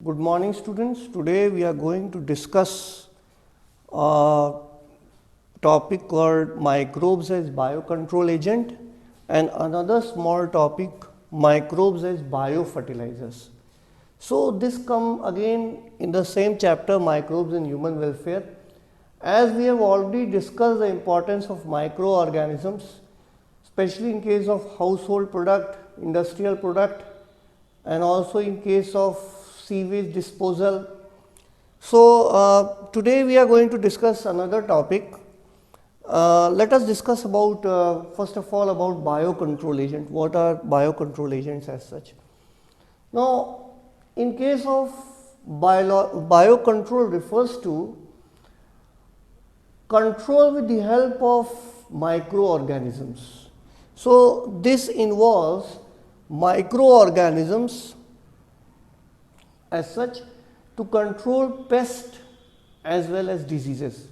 Good morning, students. Today we are going to discuss a topic called microbes as biocontrol agent and another small topic, microbes as biofertilizers. So this come again in the same chapter, microbes in human welfare. As we have already discussed the importance of microorganisms, especially in case of household product, industrial product, and also in case of sewage disposal. So today we are going to discuss another topic. Let us discuss about first of all about biocontrol agent. What are biocontrol agents as such? Now, in case of biocontrol refers to control with the help of microorganisms. So this involves microorganisms as such to control pests as well as diseases.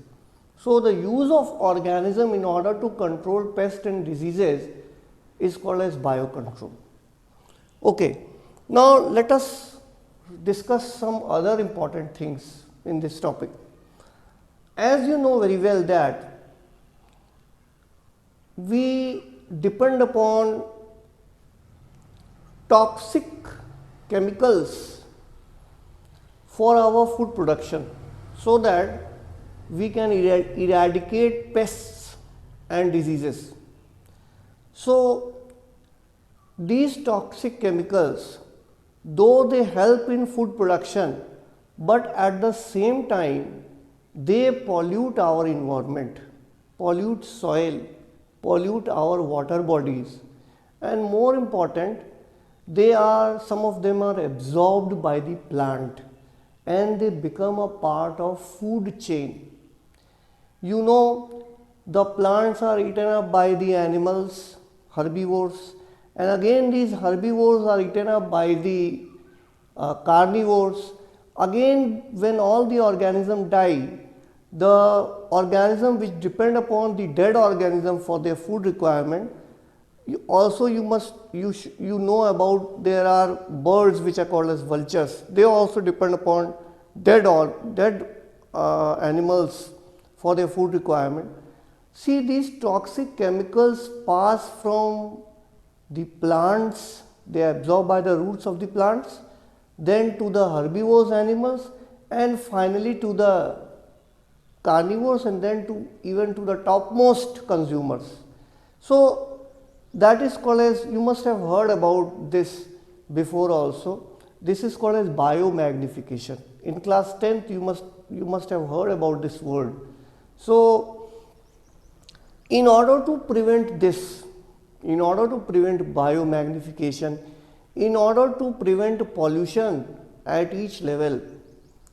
So the use of organism in order to control pests and diseases is called as biocontrol. Okay, now let us discuss some other important things in this topic. As you know very well that we depend upon toxic chemicals for our food production so that we can eradicate pests and diseases. So these toxic chemicals, though they help in food production, but at the same time they pollute our environment, pollute soil, pollute our water bodies, and more important, some of them are absorbed by the plant and they become a part of food chain. You know, the plants are eaten up by the animals, herbivores, and again these herbivores are eaten up by the carnivores. Again, when all the organisms die, the organism which depend upon the dead organism for their food requirement, you know about there are birds which are called as vultures. They also depend upon dead animals for their food requirement. See, these toxic chemicals pass from the plants, they are absorbed by the roots of the plants, then to the herbivorous animals, and finally to the carnivores, and then even to the topmost consumers. So that is called as, you must have heard about this before also, this is called as biomagnification. In class 10th you must have heard about this word. So in order to prevent this, in order to prevent biomagnification, in order to prevent pollution at each level,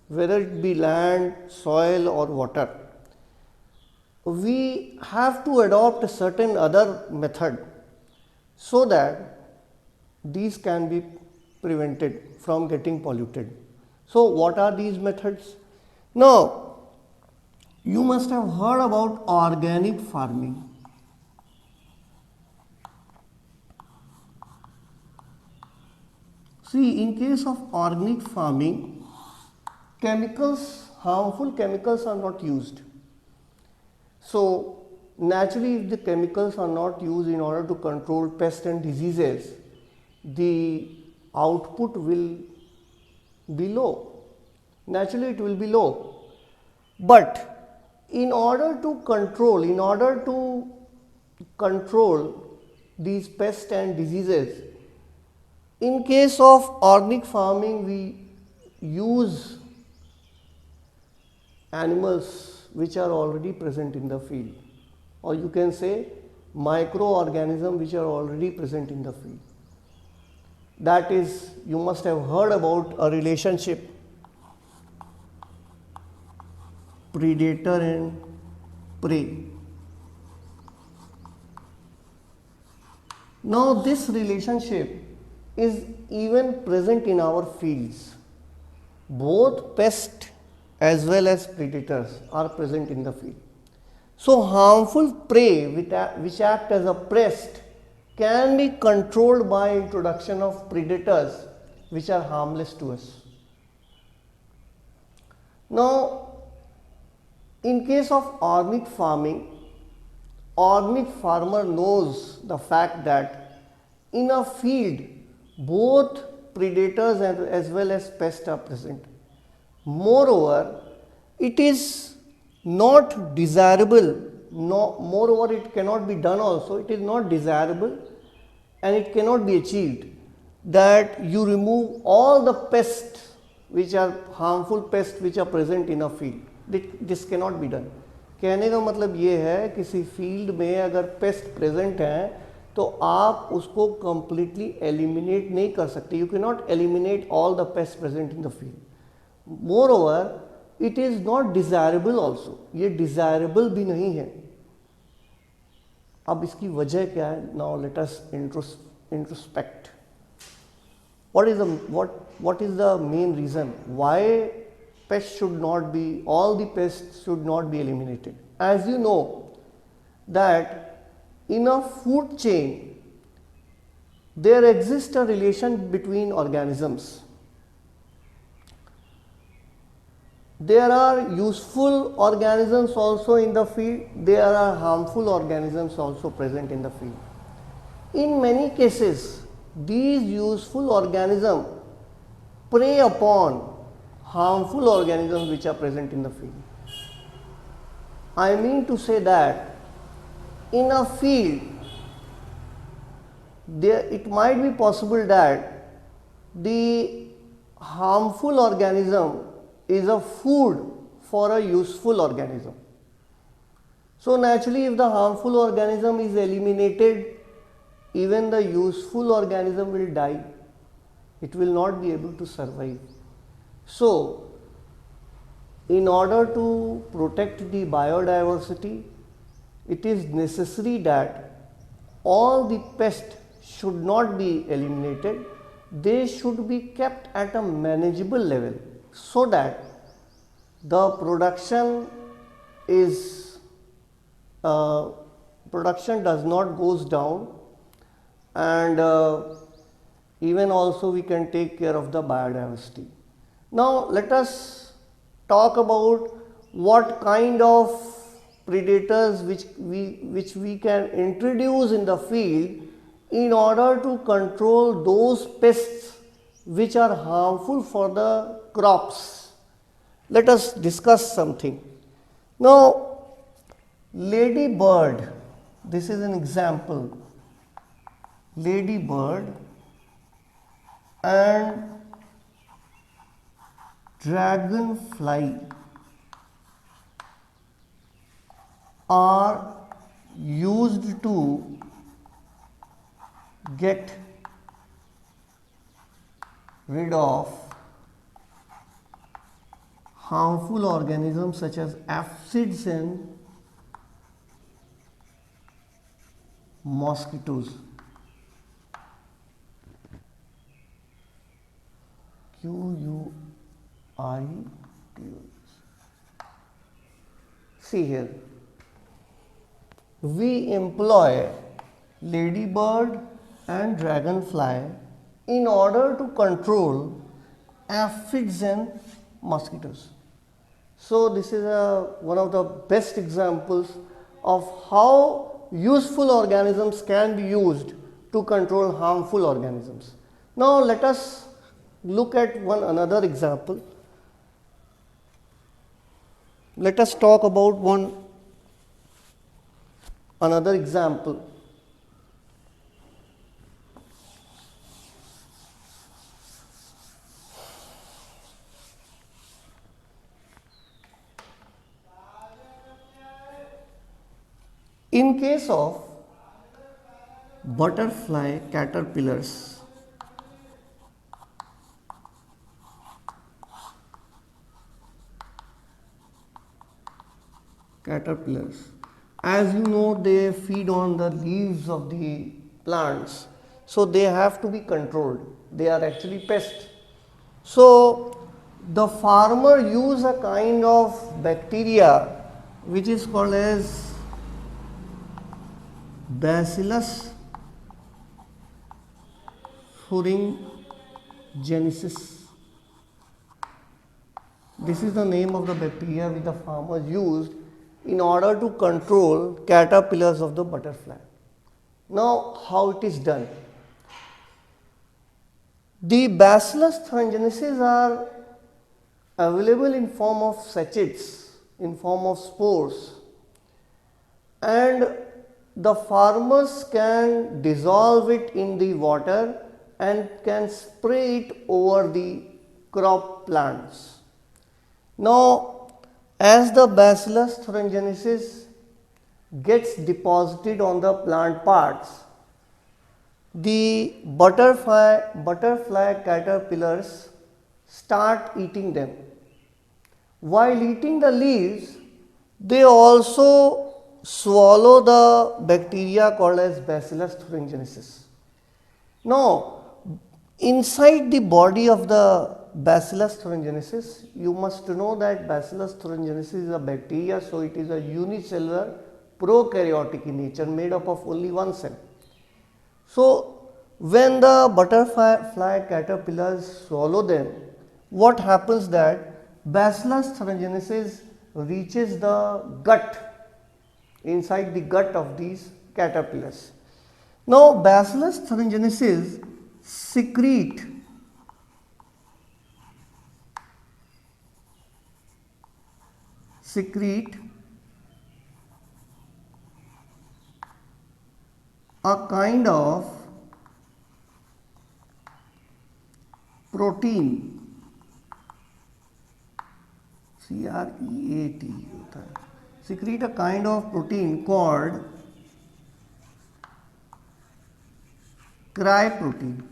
whether it be land, soil or water, we have to adopt a certain other method so that these can be prevented from getting polluted. So what are these methods? Now, you must have heard about organic farming. See, in case of organic farming, harmful chemicals are not used. So naturally, if the chemicals are not used in order to control pests and diseases, the output will be low. Naturally, it will be low. But in order to control these pests and diseases, in case of organic farming, we use animals which are already present in the field, or you can say microorganisms which are already present in the field. That is, you must have heard about a relationship, predator and prey. Now this relationship is even present in our fields. Both pests as well as predators are present in the field. So harmful prey which act as a pest can be controlled by introduction of predators which are harmless to us. Now, in case of organic farming, organic farmer knows the fact that in a field both predators as well as pests are present. Moreover, it is not desirable, moreover it cannot be done also, it is not desirable and it cannot be achieved that you remove all the pests which are harmful pests which are present in a field. This cannot be done. कहने का मतलब ये है किसी field में अगर paste present हैं तो आप उसको completely eliminate नहीं कर सकते. You cannot eliminate all the pests present in the field. Moreover, it is not desirable also. ये desirable भी नहीं है. अब इसकी वजह क्या है? Now let us introspect. What is the main reason why pests should not be, all the pests should not be eliminated? As you know that in a food chain there exists a relation between organisms. There are useful organisms also in the field, there are harmful organisms also present in the field. In many cases, these useful organisms prey upon harmful organisms which are present in the field. I mean to say that in a field, it might be possible that the harmful organism is a food for a useful organism. So naturally, if the harmful organism is eliminated, even the useful organism will die. It will not be able to survive. So, in order to protect the biodiversity, it is necessary that all the pests should not be eliminated. They should be kept at a manageable level so that the production does not goes down, and even also we can take care of the biodiversity. Now let us talk about what kind of predators which we can introduce in the field in order to control those pests which are harmful for the crops. Let us discuss something. Now, ladybird, this is an example. Ladybird and dragonfly are used to get rid of harmful organisms such as aphids and mosquitoes. See here, we employ ladybird and dragonfly in order to control aphids and mosquitoes. So this is one of the best examples of how useful organisms can be used to control harmful organisms. Now let us look at another example. Let us talk about another example. In case of butterfly caterpillars, as you know, they feed on the leaves of the plants, so they have to be controlled. They are actually pests. So the farmer use a kind of bacteria which is called as Bacillus thuringiensis. This is the name of the bacteria which the farmers used in order to control caterpillars of the butterfly. Now, how it is done? The Bacillus thuringiensis are available in form of sachets, in form of spores, and the farmers can dissolve it in the water and can spray it over the crop plants. Now, as the Bacillus thuringiensis gets deposited on the plant parts, the butterfly caterpillars start eating them. While eating the leaves, they also swallow the bacteria called as Bacillus thuringiensis. Now, inside the body of the Bacillus thuringiensis, you must know that Bacillus thuringiensis is a bacteria, so it is a unicellular prokaryotic in nature, made up of only one cell. So, when the butterfly caterpillars swallow them, what happens that Bacillus thuringiensis reaches the gut, inside the gut of these caterpillars. Now, Bacillus thuringiensis secrete a kind of protein, CREAT होता है, secrete a kind of protein called cryprotein.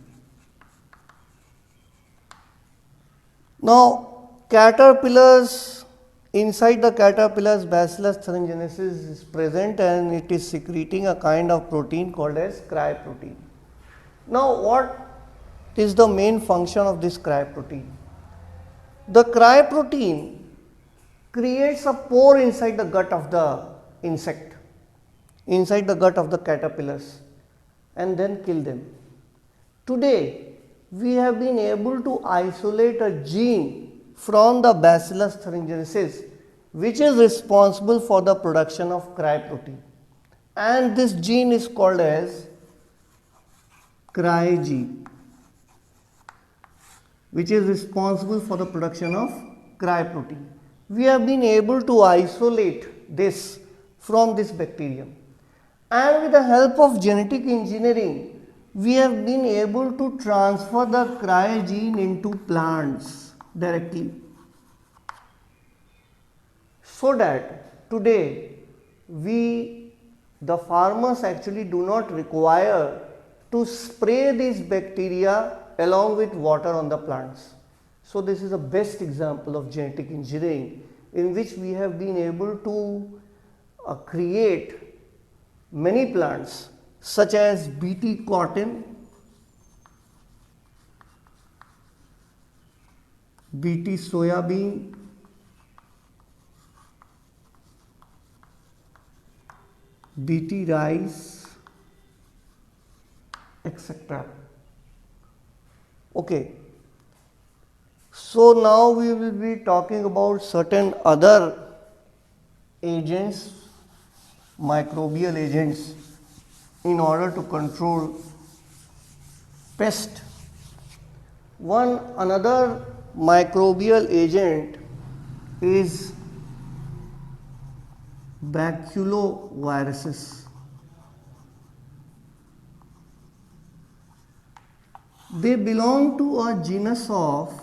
Now, caterpillars, inside the caterpillars, Bacillus thuringiensis is present and it is secreting a kind of protein called as cryprotein. Now, what is the main function of this cryprotein? The cryprotein creates a pore inside the gut of the insect, inside the gut of the caterpillars, and then kill them. Today, we have been able to isolate a gene from the Bacillus thuringiensis which is responsible for the production of cryprotein, and this gene is called as cry gene, which is responsible for the production of cryprotein. We have been able to isolate this from this bacterium, and with the help of genetic engineering, we have been able to transfer the cry gene into plants directly, so that today the farmers actually do not require to spray these bacteria along with water on the plants. So, this is the best example of genetic engineering in which we have been able to create many plants such as BT cotton, BT soybean, BT rice, etc. Okay. So, now we will be talking about certain other agents, microbial agents, in order to control pest. Another microbial agent is baculoviruses. They belong to a genus of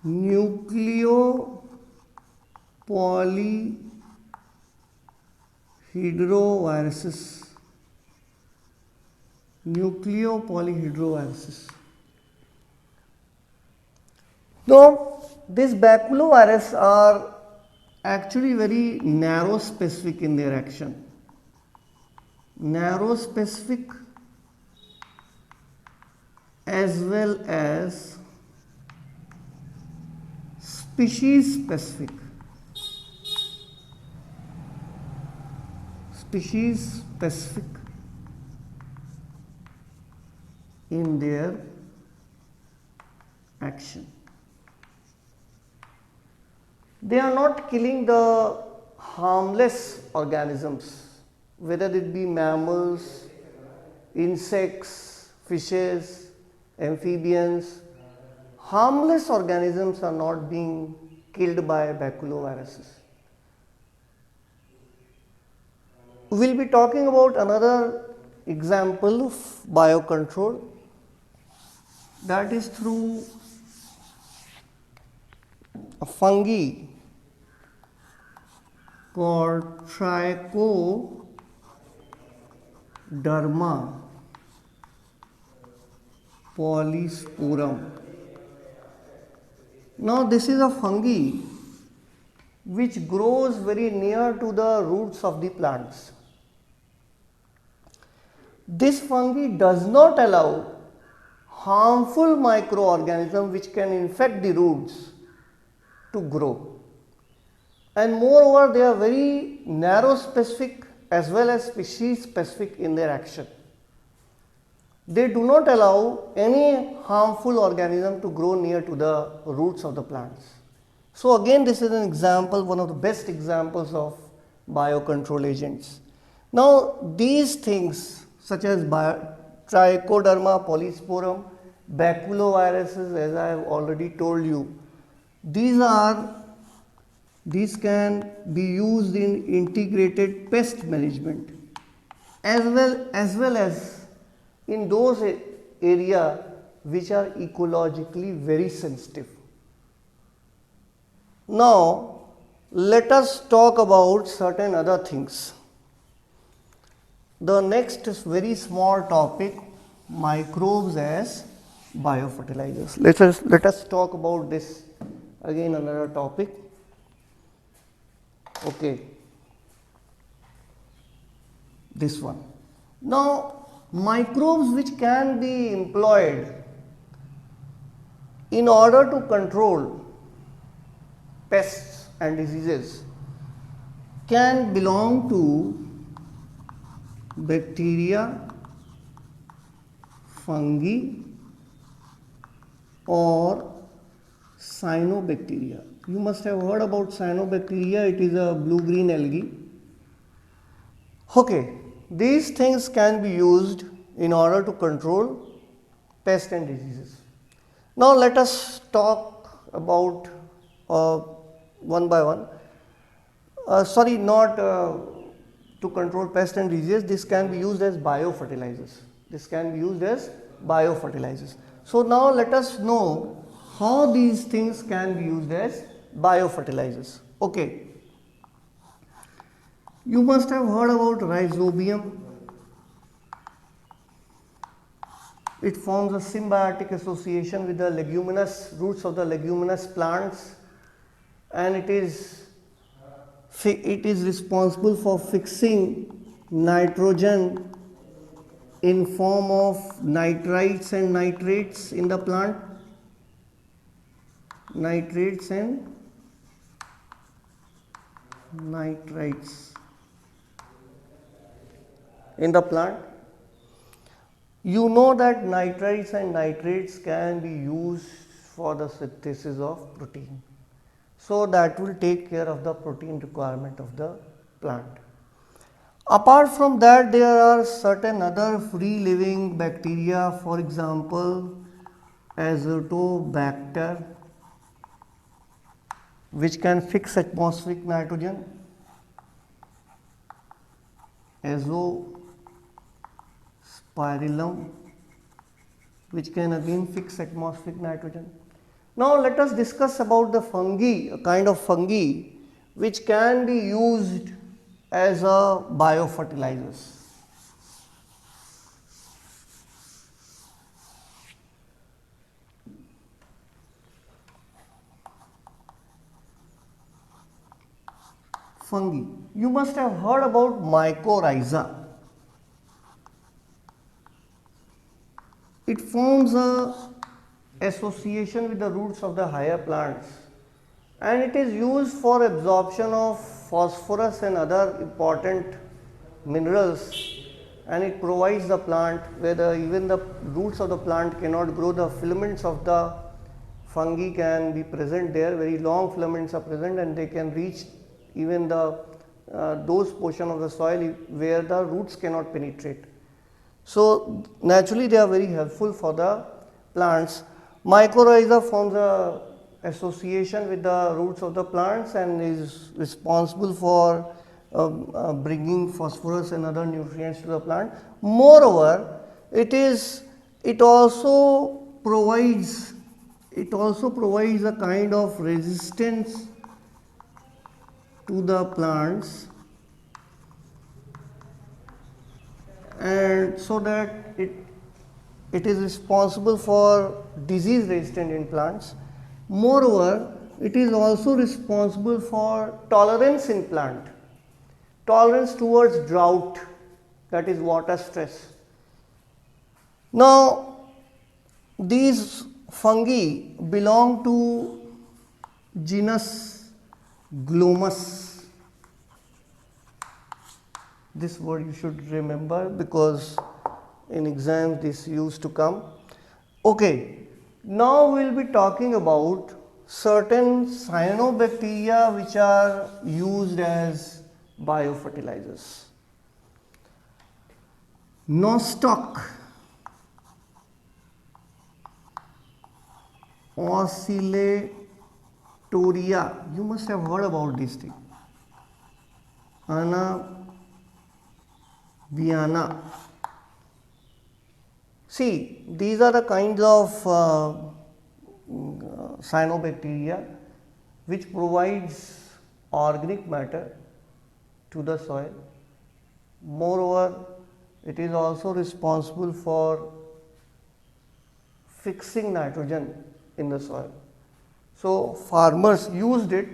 nucleopolyhedroviruses. Now, these baculovirus are actually very narrow specific in their action. Narrow specific as well as species specific. In their action. They are not killing the harmless organisms, whether it be mammals, insects, fishes, amphibians. Harmless organisms are not being killed by baculoviruses. We will be talking about another example of biocontrol, that is through a fungi called Trichoderma polysporum. Now this is a fungi which grows very near to the roots of the plants. This fungi does not allow harmful microorganisms which can infect the roots to grow, and moreover they are very narrow specific as well as species specific in their action. They do not allow any harmful organism to grow near to the roots of the plants. So again, this is an example, one of the best examples of biocontrol agents. Now these things such as Trichoderma polysporum, baculoviruses, as I have already told you, these can be used in integrated pest management as well as in those areas which are ecologically very sensitive. Now let us talk about certain other things. The next is very small topic, microbes as biofertilizers. Let us talk about this again, another topic. Okay, this one. Now microbes which can be employed in order to control pests and diseases can belong to bacteria, fungi or cyanobacteria. You must have heard about cyanobacteria. It is a blue-green algae. Okay, these things can be used in order to control pests and diseases. Now let us talk about one by one. To control pests and diseases, this can be used as biofertilizers. So now let us know how these things can be used as biofertilizers. Okay, you must have heard about rhizobium. It forms a symbiotic association with the leguminous roots of the leguminous plants, and it is responsible for fixing nitrogen in form of nitrites and nitrates in the plant. Nitrates and nitrites in the plant. You know that nitrites and nitrates can be used for the synthesis of protein. So that will take care of the protein requirement of the plant. Apart from that, there are certain other free living bacteria, for example Azotobacter, which can fix atmospheric nitrogen, Azospirillum, which can again fix atmospheric nitrogen. Now let us discuss about the fungi, a kind of fungi which can be used as a biofertilizers. Fungi. You must have heard about mycorrhiza. It forms a association with the roots of the higher plants, and it is used for absorption of phosphorus and other important minerals, and it provides the plant where even the roots of the plant cannot grow, the filaments of the fungi can be present there, very long filaments are present, and they can reach even the those portion of the soil where the roots cannot penetrate. So naturally they are very helpful for the plants. Mycorrhiza forms a association with the roots of the plants and is responsible for bringing phosphorus and other nutrients to the plant. Moreover, it also provides a kind of resistance to the plants, and so that it is responsible for disease resistant in plants. Moreover, it is also responsible for tolerance in plant, tolerance towards drought, that is water stress. Now, these fungi belong to genus Glomus. This word you should remember because in exams this used to come. Okay, now we will be talking about certain cyanobacteria which are used as biofertilizers. Nostoc, Oscillatoria, you must have heard about this thing. Anabaena. See, these are the kinds of cyanobacteria which provides organic matter to the soil. Moreover, it is also responsible for fixing nitrogen in the soil. So farmers used it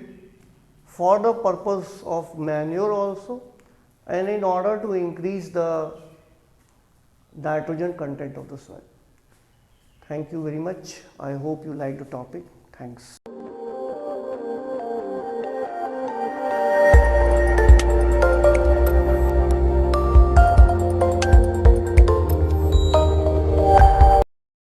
for the purpose of manure also, and in order to increase the nitrogen content of the soil. Thank you very much. I hope you like the topic. Thanks.